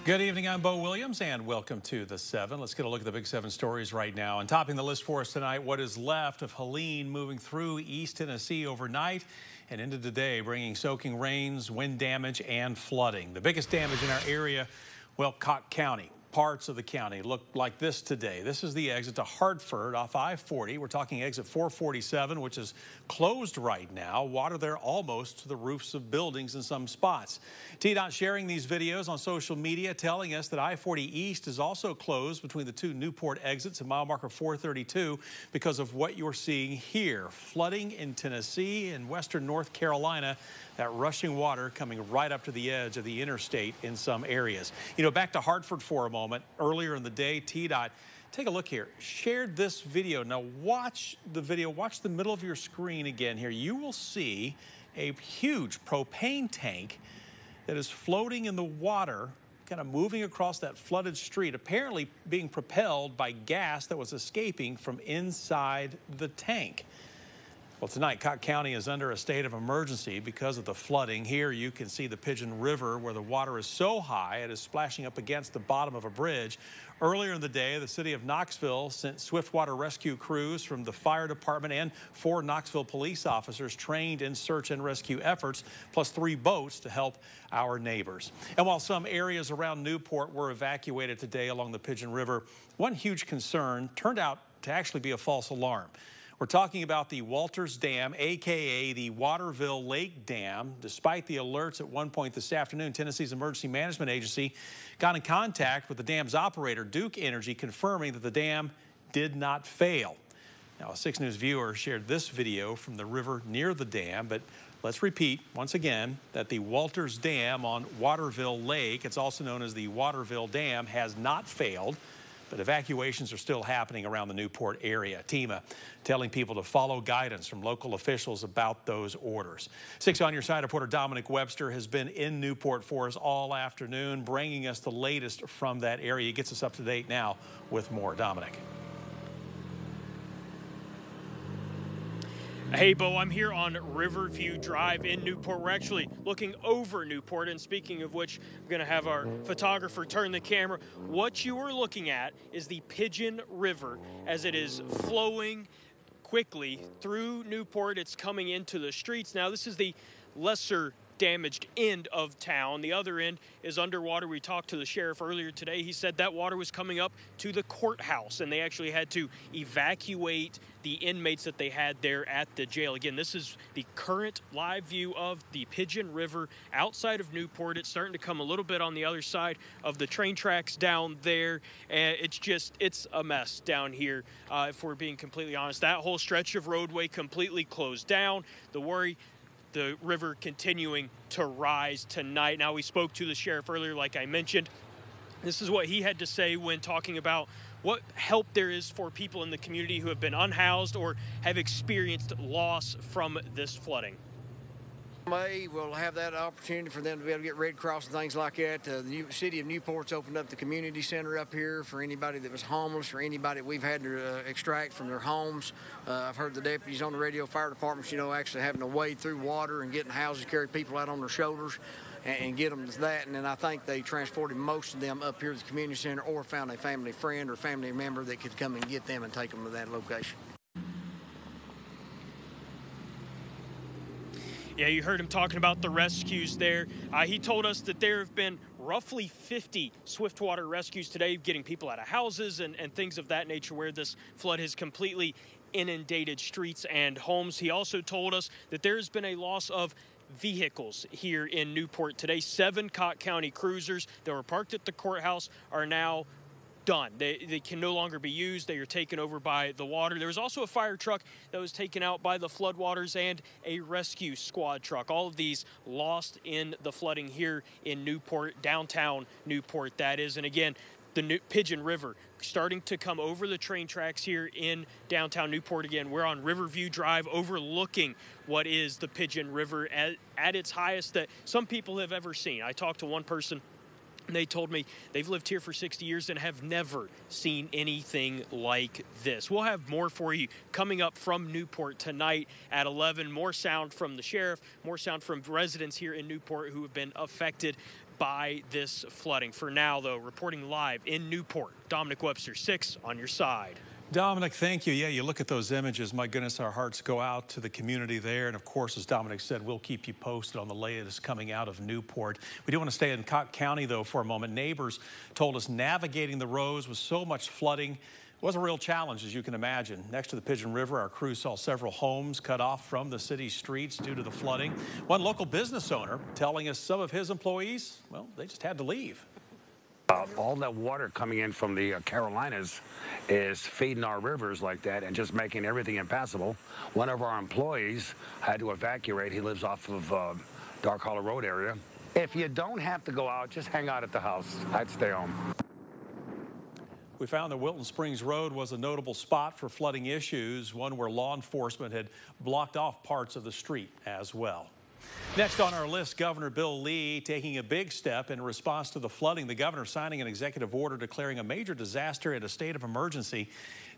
Good evening, I'm Bo Williams, and welcome to the 7. Let's get a look at the big 7 stories right now. And topping the list for us tonight, what is left of Helene moving through East Tennessee overnight and into today, bringing soaking rains, wind damage, and flooding. The biggest damage in our area, well, Cocke County. Parts of the county look like this today. This is the exit to Hartford off I-40. We're talking exit 447, which is closed right now. Water there almost to the roofs of buildings in some spots. TDOT sharing these videos on social media, telling us that I-40 East is also closed between the two Newport exits at mile marker 432 because of what you're seeing here. Flooding in Tennessee and western North Carolina. That rushing water coming right up to the edge of the interstate in some areas. You know, back to Hartford for a moment. Earlier in the day, TDOT, take a look here, shared this video. Now watch the video, watch the middle of your screen again here. You will see a huge propane tank that is floating in the water, kind of moving across that flooded street, apparently being propelled by gas that was escaping from inside the tank. Well, tonight, Cocke County is under a state of emergency because of the flooding. Here you can see the Pigeon River where the water is so high it is splashing up against the bottom of a bridge. Earlier in the day, the city of Knoxville sent swiftwater rescue crews from the fire department and 4 Knoxville police officers trained in search and rescue efforts, plus 3 boats to help our neighbors. And while some areas around Newport were evacuated today along the Pigeon River, one huge concern turned out to actually be a false alarm. We're talking about the Walters Dam, a.k.a. the Waterville Lake Dam. Despite the alerts at one point this afternoon, Tennessee's Emergency Management Agency got in contact with the dam's operator, Duke Energy, confirming that the dam did not fail. Now, a 6 News viewer shared this video from the river near the dam, but let's repeat once again that the Walters Dam on Waterville Lake, it's also known as the Waterville Dam, has not failed. But evacuations are still happening around the Newport area. TEMA telling people to follow guidance from local officials about those orders. 6 on your side, reporter Dominic Webster has been in Newport for us all afternoon, bringing us the latest from that area. He gets us up to date now with more. Dominic. Hey, Bo, I'm here on Riverview Drive in Newport. We're actually looking over Newport, and speaking of which, I'm going to have our photographer turn the camera. What you are looking at is the Pigeon River as it is flowing quickly through Newport. It's coming into the streets. Now, this is the lesser damaged end of town. The other end is underwater. We talked to the sheriff earlier today. He said that water was coming up to the courthouse, and they actually had to evacuate the inmates that they had there at the jail. Again, this is the current live view of the Pigeon River outside of Newport. It's starting to come a little bit on the other side of the train tracks down there, and it's a mess down here, if we're being completely honest. That whole stretch of roadway completely closed down. The river continuing to rise tonight. Now, we spoke to the sheriff earlier, like I mentioned. This is what he had to say when talking about what help there is for people in the community who have been unhoused or have experienced loss from this flooding. We'll have that opportunity for them to be able to get Red Cross and things like that. The city of Newport's opened up the community center up here for anybody that was homeless or anybody we've had to extract from their homes. I've heard the deputies on the radio, fire departments, actually having to wade through water and getting houses, carry people out on their shoulders and get them to that. And then I think they transported most of them up here to the community center or found a family friend or family member that could come and get them and take them to that location. Yeah, you heard him talking about the rescues there. He told us that there have been roughly 50 swiftwater rescues today, getting people out of houses and things of that nature where this flood has completely inundated streets and homes. He also told us that there has been a loss of vehicles here in Newport today. 7 Cocke County cruisers that were parked at the courthouse are now done. They can no longer be used. They are taken over by the water. There was also a fire truck that was taken out by the floodwaters and a rescue squad truck. All of these lost in the flooding here in Newport, downtown Newport, that is. And again, the Pigeon River starting to come over the train tracks here in downtown Newport. Again, we're on Riverview Drive overlooking what is the Pigeon River at its highest that some people have ever seen. I talked to one person, and they told me they've lived here for 60 years and have never seen anything like this. We'll have more for you coming up from Newport tonight at 11. More sound from the sheriff, more sound from residents here in Newport who have been affected by this flooding. For now, though, reporting live in Newport, Dominic Webster, 6 on your side. Dominic, thank you. Yeah, you look at those images, my goodness, our hearts go out to the community there. And of course, as Dominic said, we'll keep you posted on the latest coming out of Newport. We do want to stay in Cocke County, though, for a moment. Neighbors told us navigating the roads with so much flooding was a real challenge, as you can imagine. Next to the Pigeon River, our crew saw several homes cut off from the city's streets due to the flooding. One local business owner telling us some of his employees, well, they just had to leave. All that water coming in from the Carolinas is feeding our rivers like that and just making everything impassable. One of our employees had to evacuate. He lives off of Dark Hollow Road area. If you don't have to go out, just hang out at the house. I'd stay home. We found that Wilton Springs Road was a notable spot for flooding issues, one where law enforcement had blocked off parts of the street as well. Next on our list, Governor Bill Lee taking a big step in response to the flooding. The governor signing an executive order declaring a major disaster and a state of emergency.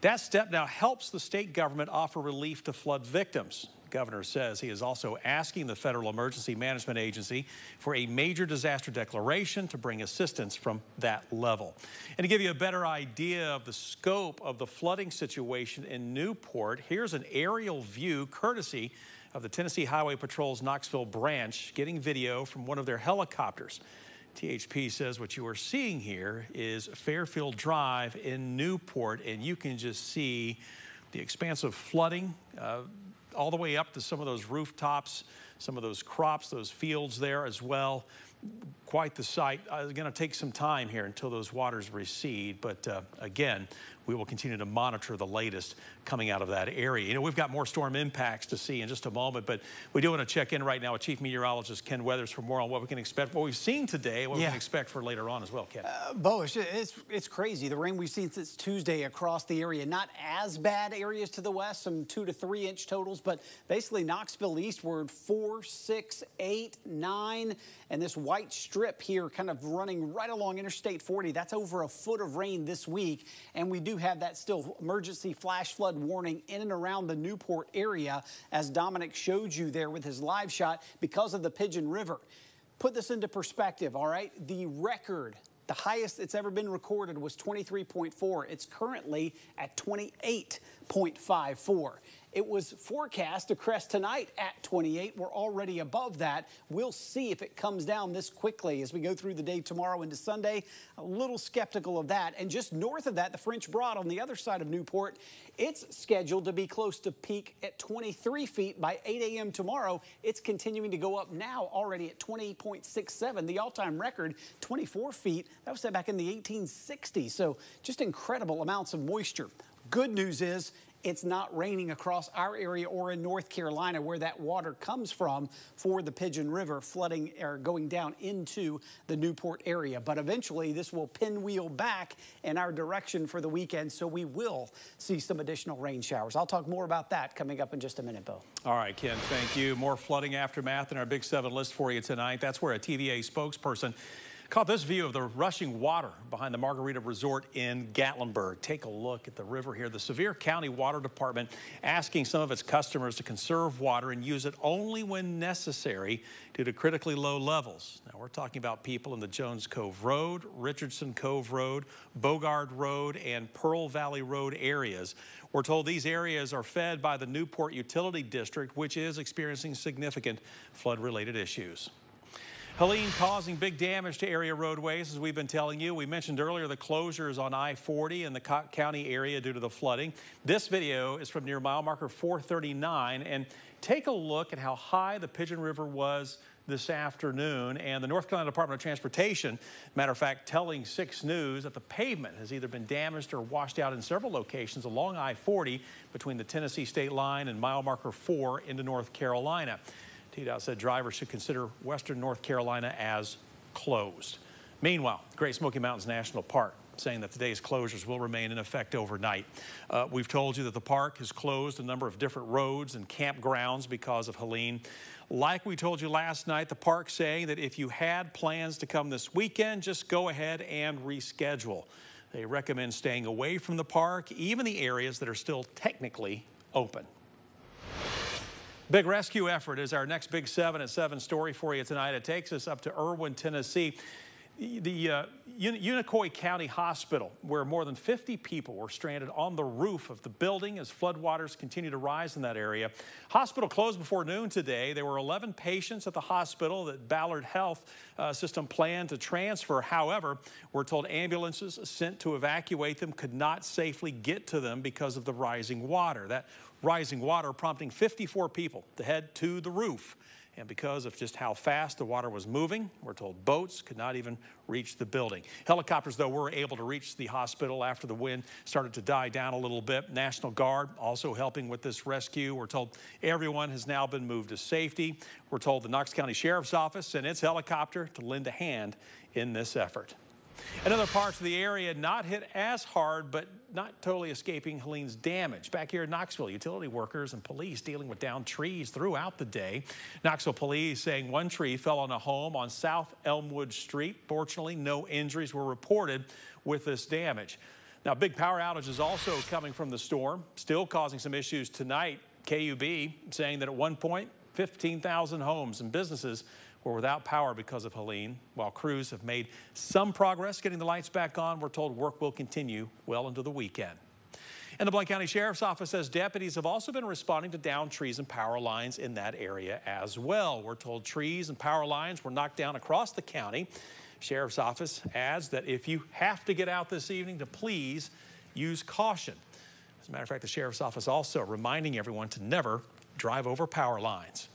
That step now helps the state government offer relief to flood victims. The governor says he is also asking the Federal Emergency Management Agency for a major disaster declaration to bring assistance from that level. And to give you a better idea of the scope of the flooding situation in Newport, here's an aerial view courtesy of the Tennessee Highway Patrol's Knoxville branch, getting video from one of their helicopters. THP says what you are seeing here is Fairfield Drive in Newport, and you can just see the expansive flooding all the way up to some of those rooftops, some of those crops, those fields there as well. Quite the sight. It's going to take some time here until those waters recede, but again, we will continue to monitor the latest coming out of that area. You know, we've got more storm impacts to see in just a moment, but we do want to check in right now with Chief Meteorologist Ken Weathers for more on what we can expect, what we've seen today, what we can expect for later on as well, Ken. Bo, it's crazy. The rain we've seen since Tuesday across the area, not as bad areas to the west, some 2 to 3 inch totals, but basically Knoxville eastward, 4, 6, 8, 9, and this white strip here kind of running right along Interstate 40. That's over a foot of rain this week, and we do have that still emergency flash flood warning in and around the Newport area, as Dominic showed you there with his live shot, because of the Pigeon River. Put this into perspective, all right? The record, the highest it's ever been recorded, was 23.4. It's currently at 28.54. It was forecast to crest tonight at 28. We're already above that. We'll see if it comes down this quickly as we go through the day tomorrow into Sunday. A little skeptical of that. And just north of that, the French Broad on the other side of Newport, it's scheduled to be close to peak at 23 feet by 8 a.m. tomorrow. It's continuing to go up now, already at 20.67. The all-time record, 24 feet. That was set back in the 1860s. So just incredible amounts of moisture. Good news is, it's not raining across our area or in North Carolina, where that water comes from for the Pigeon River flooding or going down into the Newport area. But eventually this will pinwheel back in our direction for the weekend, so we will see some additional rain showers. I'll talk more about that coming up in just a minute, Bo. All right, Ken, thank you. More flooding aftermath in our Big 7 list for you tonight. That's where a TVA spokesperson caught this view of the rushing water behind the Margarita Resort in Gatlinburg. Take a look at the river here. The Sevier County Water Department asking some of its customers to conserve water and use it only when necessary due to critically low levels. Now, we're talking about people in the Jones Cove Road, Richardson Cove Road, Bogard Road, and Pearl Valley Road areas. We're told these areas are fed by the Newport Utility District, which is experiencing significant flood-related issues. Helene causing big damage to area roadways, as we've been telling you. We mentioned earlier the closures on I-40 in the Cocke County area due to the flooding. This video is from near mile marker 439, and take a look at how high the Pigeon River was this afternoon. And the North Carolina Department of Transportation, matter of fact, telling 6 News that the pavement has either been damaged or washed out in several locations along I-40 between the Tennessee state line and mile marker 4 into North Carolina. TDOT said drivers should consider western North Carolina as closed. Meanwhile, Great Smoky Mountains National Park saying that today's closures will remain in effect overnight. We've told you that the park has closed a number of different roads and campgrounds because of Helene. Like we told you last night, the park saying that if you had plans to come this weekend, just go ahead and reschedule. They recommend staying away from the park, even the areas that are still technically open. Big rescue effort is our next Big 7 at 7 story for you tonight. It takes us up to Irwin, Tennessee. The Unicoi County Hospital, where more than 50 people were stranded on the roof of the building as floodwaters continue to rise in that area. Hospital closed before noon today. There were 11 patients at the hospital that Ballard Health System planned to transfer. However, we're told ambulances sent to evacuate them could not safely get to them because of the rising water. That rising water prompting 54 people to head to the roof. And because of just how fast the water was moving, we're told boats could not even reach the building. Helicopters, though, were able to reach the hospital after the wind started to die down a little bit. National Guard also helping with this rescue. We're told everyone has now been moved to safety. We're told the Knox County Sheriff's Office sent its helicopter to lend a hand in this effort. In other parts of the area, not hit as hard, but not totally escaping Helene's damage. Back here in Knoxville, utility workers and police dealing with downed trees throughout the day. Knoxville police saying one tree fell on a home on South Elmwood Street. Fortunately, no injuries were reported with this damage. Now, big power outages also coming from the storm, still causing some issues tonight. KUB saying that at one point, 15,000 homes and businesses were without power because of Helene. While crews have made some progress getting the lights back on, we're told work will continue well into the weekend. And the Blount County Sheriff's Office says deputies have also been responding to downed trees and power lines in that area as well. We're told trees and power lines were knocked down across the county. Sheriff's Office adds that if you have to get out this evening, to please use caution. As a matter of fact, the Sheriff's Office also reminding everyone to never drive over power lines.